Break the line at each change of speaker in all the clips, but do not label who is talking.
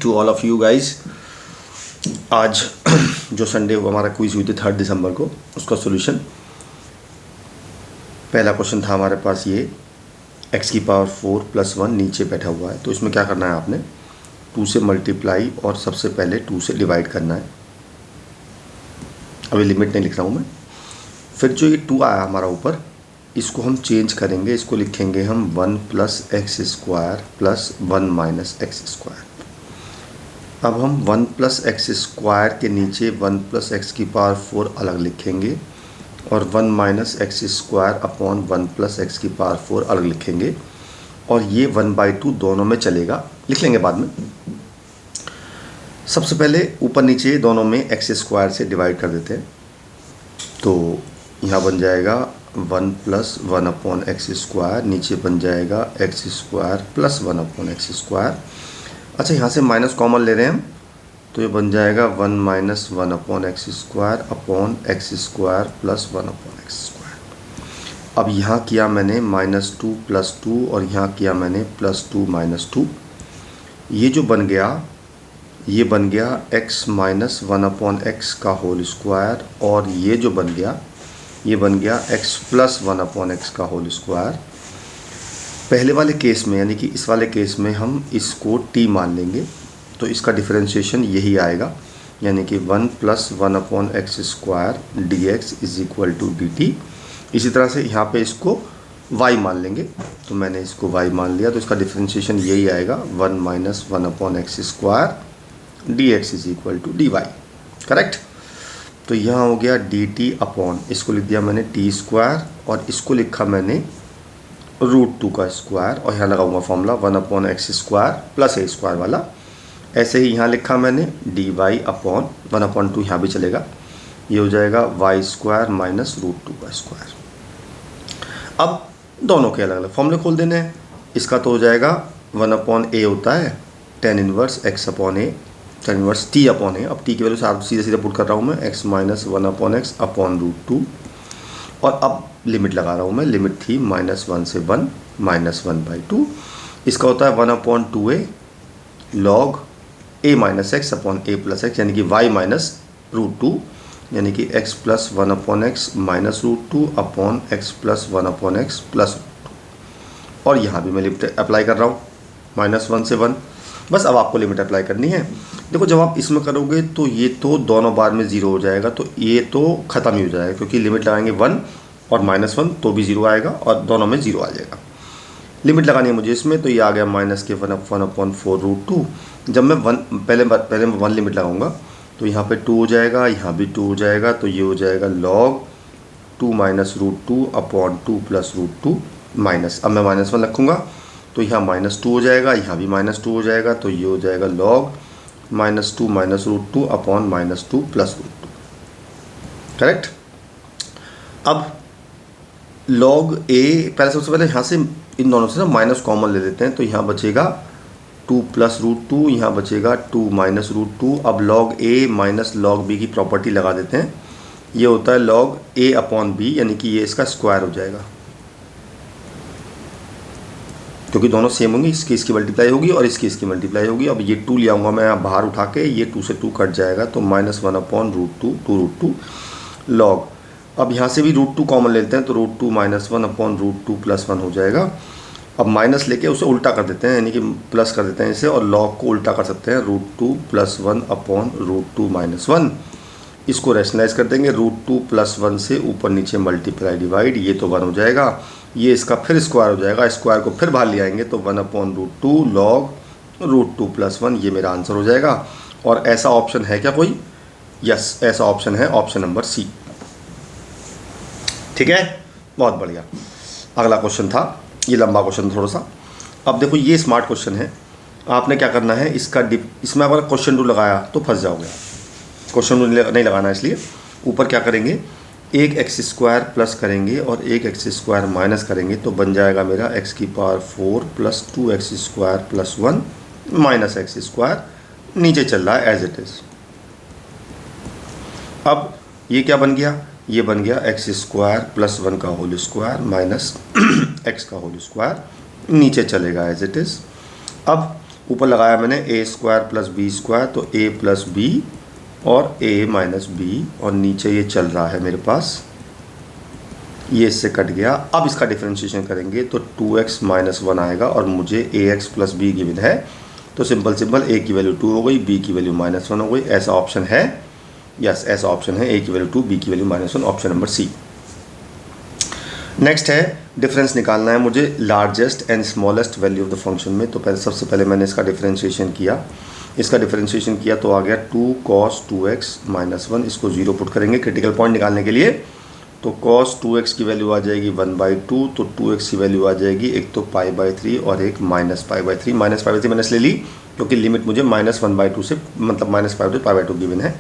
To all of you guys. आज जो Sunday को हमारा क्विज हुई थी 3 दिसंबर को, उसका सॉल्यूशन पहला क्वेश्चन था हमारे पास ये x की पावर 4 + 1 नीचे बैठा हुआ है। तो इसमें क्या करना है, आपने 2 से मल्टीप्लाई और सबसे पहले 2 से डिवाइड करना है। अभी लिमिट नहीं लिख रहा हूँ मैं। फिर जो ये 2 आया हमारा ऊपर, इसको हम चेंज करेंगे, इसको लिखेंगे हम 1 + x² + 1 - x²। अब हम 1 + x² के नीचे 1 + x की पावर 4 अलग लिखेंगे और 1 - x² अपॉन 1 + x की पावर 4 अलग लिखेंगे, और ये 1/2 दोनों में चलेगा, लिख लेंगे बाद में। सबसे पहले ऊपर नीचे दोनों में x² से डिवाइड कर देते हैं। तो यहाँ बन जाएगा 1 + 1/x², नीचे बन जाएगा x² + 1/x²। अच्छा, यहाँ से माइनस कॉमन ले रहे हैं हम, तो ये बन जाएगा 1 - 1/x² अपॉन x² + 1/x²। अब यहाँ किया मैंने -2 + 2 और यहाँ किया मैंने +2 - 2। ये जो बन गया, ये बन गया x - 1/x का होल स्क्वायर, और ये जो बन गया, ये बन गया x + 1/x का होल स्क्वायर। पहले वाले केस में, यानी कि इस वाले केस में हम इसको t मान लेंगे, तो इसका डिफरेंशिएशन यही आएगा, यानी कि 1 + 1/x² dx = dt। इसी तरह से यहाँ पे इसको y मान लेंगे, तो मैंने इसको y मान लिया, तो इसका डिफरेंशिएशन यही आएगा 1 - 1/x² dx = dy। करेक्ट। तो यहाँ हो गया dt अपॉन, इसको लिख दिया मैंने t², और इसको लिखा मैंने √2 का स्क्वायर, और यहाँ लगाऊंगा फॉर्मूला 1/x² + a² वाला। ऐसे ही यहाँ लिखा मैंने dy अपॉन 1/2, यहाँ भी चलेगा, ये हो जाएगा y² - √2 का स्क्वायर। अब दोनों के अलग अलग फॉर्मूले खोल देने हैं। इसका तो हो जाएगा 1/a होता है tan 1 x upon a, tan 1 t upon a। अब t की वैल्यू सीधे सीधे पुट कर रहा हूँ मैं, x - 1/x अपॉन √2, और अब लिमिट लगा रहा हूँ मैं। लिमिट थी -1 से 1 -1/2। इसका होता है 1/2a log a - x upon a + x, यानी कि y - √2, यानी कि x + 1/x - √2 upon x + 1/x + √2। और यहाँ भी मैं लिमिट अप्लाई कर रहा हूँ -1 से 1। बस अब आपको लिमिट अप्लाई करनी है। देखो, जब आप इसमें करोगे तो ये तो दोनों बार में 0 हो जाएगा, तो ये तो ख़त्म ही हो जाएगा, क्योंकि लिमिट लगाएंगे 1 और -1 तो भी 0 आएगा, और दोनों में 0 आ जाएगा। लिमिट लगानी है मुझे इसमें, तो ये आ गया -1/4 √2। जब मैं 1 पहले मैं 1 लिमिट लगाऊंगा, तो यहाँ पे 2 हो जाएगा, यहाँ भी 2 हो जाएगा, तो ये हो जाएगा log 2 - √2 अपॉन 2 + √2 माइनस। अब मैं -1 रखूँगा, तो यहाँ -2 हो जाएगा, यहाँ भी -2 हो जाएगा, तो ये हो जाएगा log -2 - √2 अपॉन -2 + √2। करेक्ट। अब log a, पहले सबसे पहले यहाँ से इन दोनों से ना माइनस कॉमन ले लेते हैं, तो यहाँ बचेगा 2 + √2, यहाँ बचेगा 2 - √2। अब log a - log b की प्रॉपर्टी लगा देते हैं। ये होता है log a अपॉन b, यानी कि ये इसका स्क्वायर हो जाएगा, क्योंकि दोनों सेम होंगे। इसकी मल्टीप्लाई होगी और इसकी मल्टीप्लाई होगी। अब ये 2 ले आऊँगा मैं यहाँ बाहर उठा के, ये 2 से 2 कट जाएगा, तो -1/√2 2√2 log। अब यहाँ से भी √2 कॉमन लेते हैं, तो √2 - 1/√2 + 1 हो जाएगा। अब माइनस लेके उसे उल्टा कर देते हैं, यानी कि प्लस कर देते हैं इसे, और log को उल्टा कर सकते हैं, √2 + 1 अपॉन √2 - 1। इसको रैशनलाइज कर देंगे, √2 + 1 से ऊपर नीचे मल्टीप्लाई डिवाइड, ये तो 1 हो जाएगा। ये इसका फिर स्क्वायर हो जाएगा, स्क्वायर को फिर बाहर ले आएंगे, तो 1/√2 log √2 + 1, ये मेरा आंसर हो जाएगा। और ऐसा ऑप्शन है क्या कोई? यस, ऐसा ऑप्शन है, ऑप्शन नंबर सी। ठीक है, बहुत बढ़िया। अगला क्वेश्चन था, ये लंबा क्वेश्चन थोड़ा सा। अब देखो, ये स्मार्ट क्वेश्चन है। आपने क्या करना है, इसमें अगर क्वेश्चन रूल लगाया तो फंस जाओगे। क्वेश्चन रूल नहीं लगाना, इसलिए ऊपर क्या करेंगे, एक x² प्लस करेंगे और एक x² माइनस करेंगे, तो बन जाएगा मेरा x की पावर 4 + 2x² + 1 - x²। नीचे चल रहा है एज इट इज़। अब ये क्या बन गया, ये बन गया x² + 1 का होल स्क्वायर माइनस x का होल स्क्वायर, नीचे चलेगा एज इट इज़। अब ऊपर लगाया मैंने ए स्क्वायर प्लस बी स्क्वायर, तो ए प्लस बी और ए माइनस बी, और नीचे ये चल रहा है मेरे पास, ये इससे कट गया। अब इसका डिफरेंशिएशन करेंगे तो 2x माइनस 1 आएगा और मुझे ax प्लस बी गिवन है, तो सिंपल a की वैल्यू 2 हो गई, b की वैल्यू -1 हो गई। ऐसा ऑप्शन है, यस ऐसा ऑप्शन है, a की वैल्यू 2, b की value -1, option number C. Next है डिफरेंस निकालना है मुझे largest and smallest value of the function में। तो सबसे पहले मैंने इसका डिफरेंशिएशन किया, तो आ गया 2 cos 2x माइनस 1, इसको 0 पुट करेंगे क्रिटिकल पॉइंट निकालने के लिए। तो cos 2x की वैल्यू आ जाएगी 1/2, तो 2x की वैल्यू आ जाएगी एक तो π/3 और एक -π/3। -π/3 मैंने इसलिए ली क्योंकि लिमिट मुझे -1/2 से मतलब -π/2 π/2 गिवन है।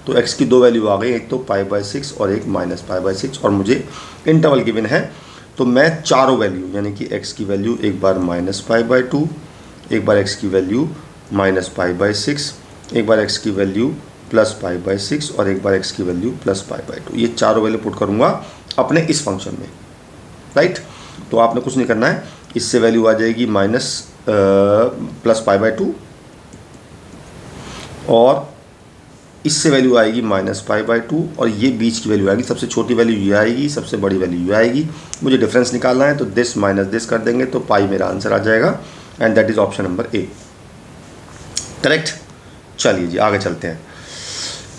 तो x की दो वैल्यू आ गई, एक तो π/6 और एक -π/6, और मुझे इंटरवल गिवन है। तो मैं चारों वैल्यू यानी कि x की वैल्यू एक बार -π/2, एक बार x की वैल्यू -π/6, एक बार x की वैल्यू +π/6 और एक बार x की वैल्यू +π/2, ये चारों वैल्यू पुट करूँगा अपने इस फंक्शन में, राइट। तो आपने कुछ नहीं करना है, इससे वैल्यू आ जाएगी +π/2 और इससे वैल्यू आएगी -π/2 और ये बीच की वैल्यू आएगी, सबसे छोटी वैल्यू ये आएगी, सबसे बड़ी वैल्यू ये आएगी। मुझे डिफरेंस निकालना है, तो दिस माइनस दिस कर देंगे तो पाई मेरा आंसर आ जाएगा, and that is option number A, correct. चलिए जी आगे चलते हैं।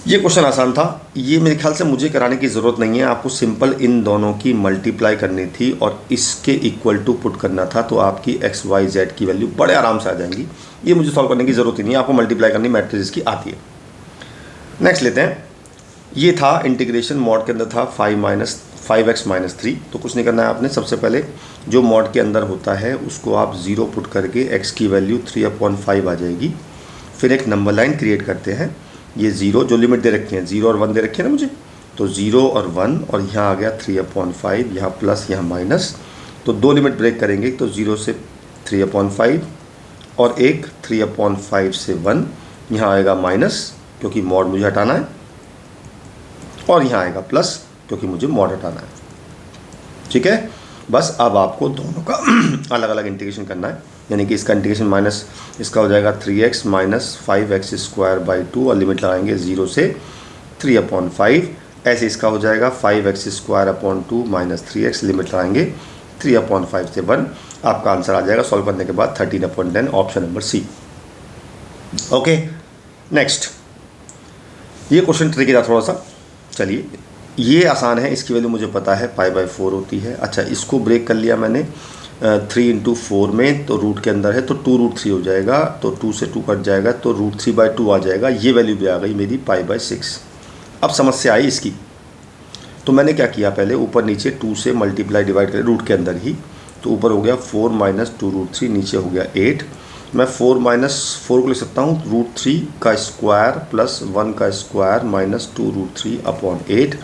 ये क्वेश्चन आसान था, ये मेरे ख्याल से मुझे कराने की ज़रूरत नहीं है, आपको सिंपल इन दोनों की मल्टीप्लाई करनी थी और इसके इक्वल टू पुट करना था, तो आपकी x y z की वैल्यू बड़े आराम से आ जाएंगी। ये मुझे सॉल्व करने की ज़रूरत ही नहीं है, आपको मल्टीप्लाई करनी मैट्रिक्स की आती है। नेक्स्ट लेते हैं, ये था इंटीग्रेशन, मॉड के अंदर था 5x माइनस 3। तो कुछ नहीं करना है आपने, सबसे पहले जो मॉड के अंदर होता है उसको आप 0 पुट करके x की वैल्यू 3/5 आ जाएगी। फिर एक नंबर लाइन क्रिएट करते हैं, ये 0 जो लिमिट दे रखी है 0 और 1 दे रखी है ना मुझे, तो 0 और 1 और यहाँ आ गया 3/5, यहाँ प्लस यहाँ माइनस, तो दो लिमिट ब्रेक करेंगे, तो 0 से 3/5 और एक 3/5 से 1, यहाँ आएगा माइनस क्योंकि मॉड मुझे हटाना है, और यहाँ आएगा प्लस क्योंकि मुझे मॉड हटाना है, ठीक है। बस अब आपको दोनों का अलग अलग इंटीग्रेशन करना है, यानी कि इसका इंटीग्रेशन माइनस इसका हो जाएगा 3x माइनस 5x²/2 और लिमिट लगाएंगे 0 से 3/5। ऐसे इसका हो जाएगा 5x²/2 माइनस 3x, लिमिट लगाएंगे 3/5 से 1। आपका आंसर आ जाएगा सॉल्व करने के बाद 13/10, option number C. Okay next, ये क्वेश्चन ट्रिकी था थोड़ा सा, चलिए ये आसान है, इसकी वैल्यू मुझे पता है π/4 होती है। अच्छा इसको ब्रेक कर लिया मैंने 3 × 4 में, तो रूट के अंदर है तो 2√3 हो जाएगा, तो 2 से 2 कट जाएगा तो √3/2 आ जाएगा। ये वैल्यू भी आ गई मेरी π/6। अब समस्या आई इसकी, तो मैंने क्या किया, पहले ऊपर नीचे 2 से मल्टीप्लाई डिवाइड करें रूट के अंदर ही, तो ऊपर हो गया 4 माइनस 2√3, नीचे हो गया 8। मैं 4 माइनस 4 को लिख सकता हूँ √3 का स्क्वायर प्लस 1 का स्क्वायर माइनस 2√3/8।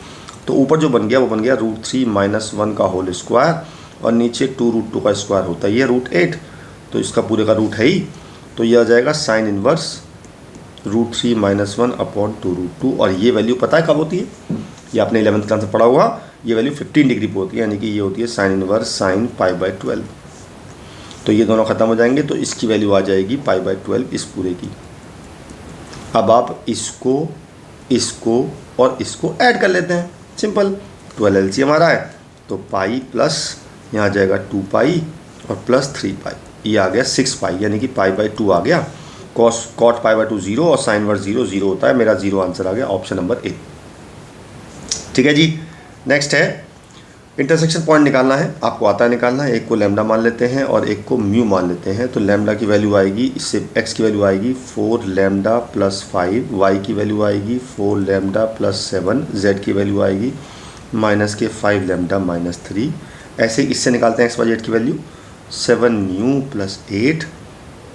तो ऊपर जो बन गया वो बन गया √3 माइनस 1 का होल स्क्वायर, और नीचे 2√2 का स्क्वायर होता है ये √8, तो इसका पूरे का रूट है ही, तो ये आ जाएगा साइन इनवर्स √3 माइनस 1/2√2। और ये वैल्यू पता है कब होती है, ये आपने 11th क्लास में पढ़ा हुआ, ये वैल्यू 15 डिग्री पर होती है, यानी कि ये होती है साइन इनवर्स साइन π/12। तो ये दोनों ख़त्म हो जाएंगे, तो इसकी वैल्यू आ जाएगी π/12 इस पूरे की। अब आप इसको और इसको ऐड कर लेते हैं, सिंपल 12 LCM हमारा है, तो पाई प्लस यहाँ आ जाएगा 2π और प्लस 3π, ये आ गया 6π, यानी कि π/2 आ गया। cot π/2 0 और साइन वर्स 0 0 होता है, मेरा 0 आंसर आ गया, ऑप्शन नंबर ए, ठीक है जी। नेक्स्ट है इंटरसेक्शन पॉइंट निकालना है, आपको आता है निकालना है। एक को लैम्डा मान लेते हैं और एक को म्यू मान लेते हैं। तो लैम्डा की वैल्यू आएगी, इससे x की वैल्यू आएगी 4 लैम्डा प्लस 5, y की वैल्यू आएगी 4 लैम्डा प्लस 7, z की वैल्यू आएगी माइनस के 5 लैम्डा माइनस 3। ऐसे इससे निकालते हैं x y z की value 7 mu plus 8,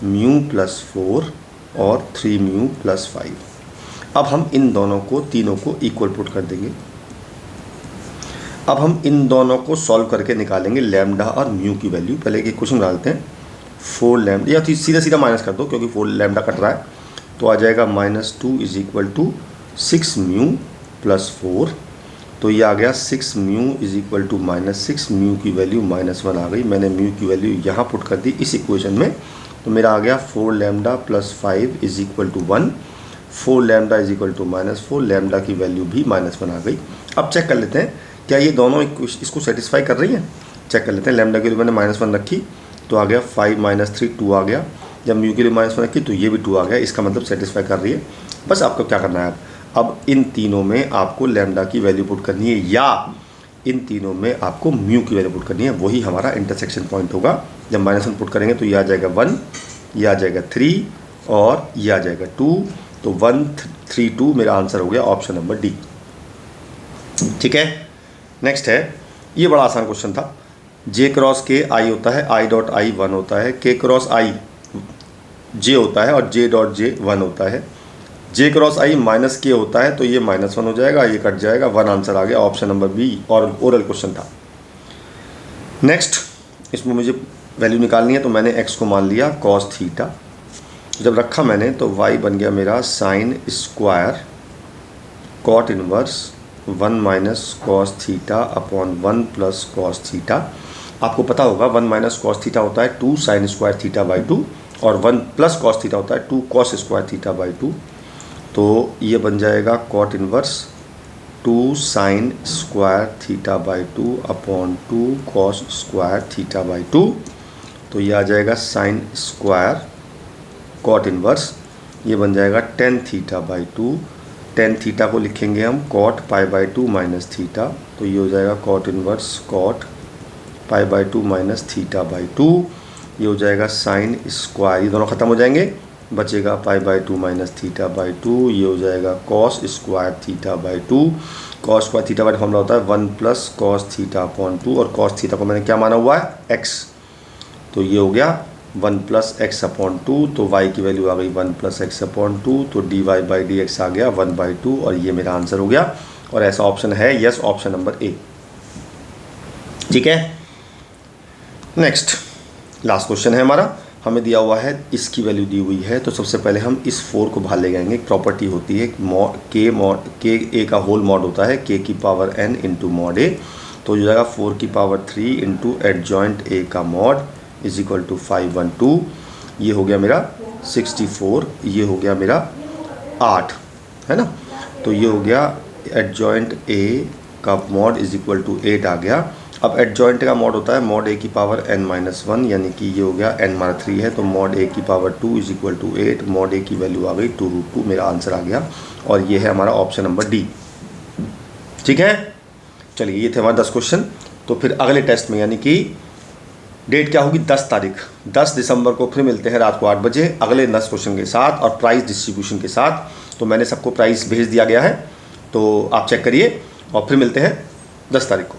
mu plus 4 और 3 म्यू प्लस 5। अब हम इन दोनों को तीनों को इक्वल पुट कर देंगे। अब हम इन दोनों को सॉल्व करके निकालेंगे लैम्डा और म्यू की वैल्यू। पहले एक क्वेश्चन डालते हैं, 4 लैम्डा, या सीधा सीधा माइनस कर दो क्योंकि 4 लैम्डा कट रहा है, तो आ जाएगा -2 is equal to 6 mu plus 4। तो ये आ गया 6 mu is equal to -6, mu की वैल्यू -1 आ गई। मैंने म्यू की वैल्यू यहाँ पुट कर दी इस इक्वेशन में, तो मेरा आ गया 4 lambda plus 5 is equal to 1, 4 lambda is equal to -4, lambda की वैल्यू भी -1 आ गई। अब चेक कर लेते हैं क्या ये दोनों इसको सेटिस्फाई कर रही हैं। चेक कर लेते हैं, लैम्डा के लिए मैंने -1 रखी तो आ गया 5 - 3 2 आ गया, जब म्यू के लिए -1 रखी तो ये भी 2 आ गया, इसका मतलब सेटिस्फाई कर रही है। बस आपको क्या करना है, अब इन तीनों में आपको लैम्डा की वैल्यू पुट करनी है या इन तीनों में आपको म्यू की वैल्यू पुट करनी है, वही हमारा इंटरसेक्शन पॉइंट होगा। जब -1 पुट करेंगे तो ये आ जाएगा 1, ये आ जाएगा 3 और ये आ जाएगा 2, तो 1 3 2 मेरा आंसर हो गया ऑप्शन नंबर डी। ठीक है, नेक्स्ट है, ये बड़ा आसान क्वेश्चन था। जे क्रॉस के आई होता है, आई डॉट आई 1 होता है, के क्रॉस आई जे होता है और जे डॉट जे 1 होता है, जे क्रॉस आई माइनस के होता है तो ये -1 हो जाएगा, ये कट जाएगा, 1 आंसर आ गया ऑप्शन नंबर बी, और ओरल क्वेश्चन था। नेक्स्ट, इसमें मुझे वैल्यू निकालनी है तो मैंने x को मान लिया cos थीटा, जब रखा मैंने तो y बन गया मेरा sine square cot inverse 1 minus cos theta upon 1 plus cos theta. आपको पता होगा 1 माइनस कॉस थीटा होता है 2 साइन स्क्वायर थीटा बाई 2 और 1 प्लस कॉस थीटा होता है 2 कॉस स्क्वायर थीटा बाई 2, तो ये बन जाएगा cot inverse 2 sine square theta by 2 upon 2 cos square theta by 2, तो ये आ जाएगा साइन स्क्वायर कॉट इनवर्स, ये बन जाएगा tan theta by 2, tan theta को लिखेंगे हम cot pi by 2 minus theta, तो ये हो जाएगा cot inverse cot pi by 2 minus theta by 2, ये हो जाएगा साइन स्क्वायर, ये दोनों खत्म हो जाएंगे, बचेगा पाई बाई 2 माइनस थीटा बाई 2, ये हो जाएगा cos square theta by 2, cos square theta by formula होता है 1 प्लस कॉस थीटा अपॉन 2, और कॉस थीटा को मैंने क्या माना हुआ है x, तो ये हो गया 1 प्लस एक्स अपॉन 2, तो y की वैल्यू आ गई 1 प्लस एक्स अपॉन 2, तो dy बाई डी एक्स आ गया 1/2, और ये मेरा आंसर हो गया, और ऐसा ऑप्शन है यस, ऑप्शन नंबर ए। ठीक है, नेक्स्ट लास्ट क्वेश्चन है हमारा, हमें दिया हुआ है इसकी वैल्यू दी हुई है, तो सबसे पहले हम इस 4 को बाहर ले जाएंगे। एक प्रॉपर्टी होती है के ए का होल मॉड होता है k की पावर n इंटू मॉड ए, तो हो जाएगा 4 की पावर 3 इंटू एडजॉइंट a का मॉड इज इक्वल टू 512, ये हो गया मेरा 64, ये हो गया मेरा 8, है ना, तो ये हो गया एडजॉइंट a का मॉड इज इक्वल टू 8 आ गया। अब एडजॉइंट का मॉड होता है मॉड a की पावर n-1, यानी कि ये हो गया n-3 है, तो मॉड a की power 2 is equal to 8, mod a की वैल्यू आ गई 2√2, मेरा आंसर आ गया, और ये है हमारा ऑप्शन नंबर डी। ठीक है, चलिए ये थे हमारे 10 क्वेश्चन। तो फिर अगले टेस्ट में, यानी कि डेट क्या होगी 10 तारीख, 10 दिसंबर को फिर मिलते हैं रात को 8 बजे अगले 10 क्वेश्चन के साथ और प्राइस डिस्ट्रीब्यूशन के साथ। तो मैंने सबको प्राइस भेज दिया गया है, तो आप चेक करिए, और फिर मिलते हैं 10 तारीख को।